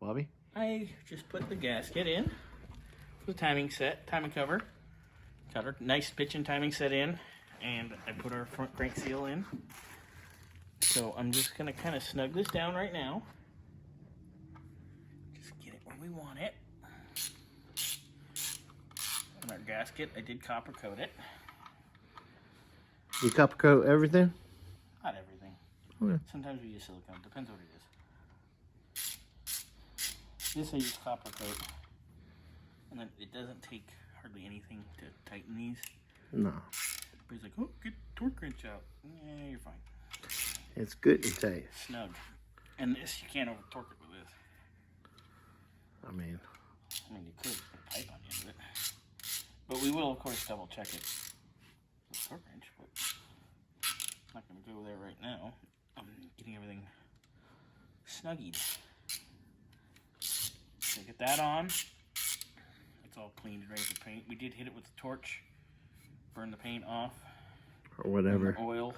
Bobby? I just put the gasket in. The timing cover. Got our nice pitch and timing set in. And I put our front crank seal in. So I'm just going to kind of snug this down right now. Just get it where we want it. And our gasket, I did copper coat it. You copper coat everything? Not everything. Okay. Sometimes we use silicone. Depends what it is. This I use copper coat. And then it doesn't take hardly anything to tighten these. No. Everybody's like, oh, get torque wrench out. Yeah, you're fine. It's good and tight. Snug. And this, you can't over torque it with this. I mean, you could put a pipe on the end of it. But we will, of course, double check it with a torque wrench, but I'm not going to go there right now. I'm getting everything snuggied. So get that on. It's all cleaned and ready for paint. We did hit it with the torch, burn the paint off. Or whatever. The oil.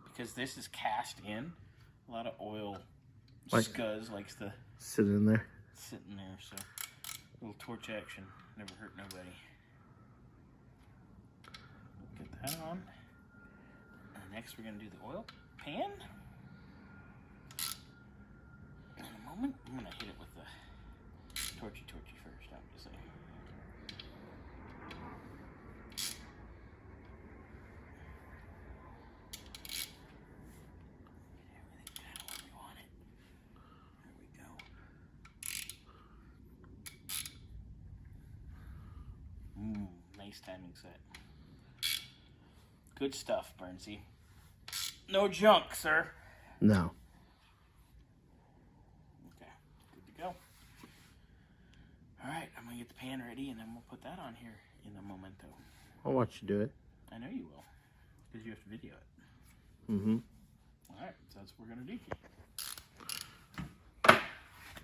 Because this is cast in. A lot of oil scuzz likes to sit in there. Sit in there, so a little torch action. Never hurt nobody. Get that on. And next we're going to do the oil pan. In a moment, I'm going to hit it with the torchy first, obviously. Everything kind of where we want it. There we go. Nice timing set. Good stuff, Burnsy. No junk, sir. No. Okay, good to go. All right, I'm gonna get the pan ready, and then we'll put that on here in a momento. I'll watch you do it. I know you will, because you have to video it. Mm-hmm. All right, so that's what we're gonna do.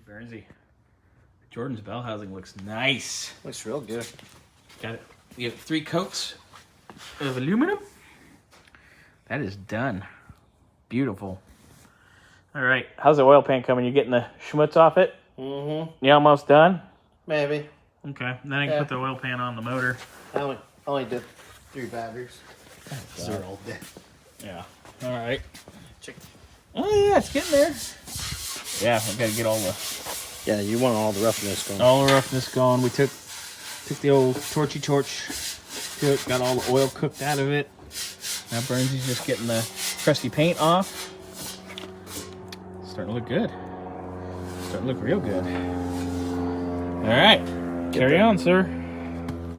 Burnsy, Jordan's bellhousing looks nice. Looks real good. Got it. We have 3 coats of aluminum. That is done. Beautiful. All right. How's the oil pan coming? You getting the schmutz off it? Mm-hmm. You almost done? Maybe. Okay. Then I can put the oil pan on the motor. I only did 3 batteries. So They're all dead. yeah. All right. Check. Oh, yeah. It's getting there. Yeah. I've got to get all the... Yeah, you want all the roughness going. All the roughness going. We took the old torch to it. Got all the oil cooked out of it. Now Burnsy's just getting the crusty paint off. Starting to look good. Starting to look real good. All right. Carry on, sir.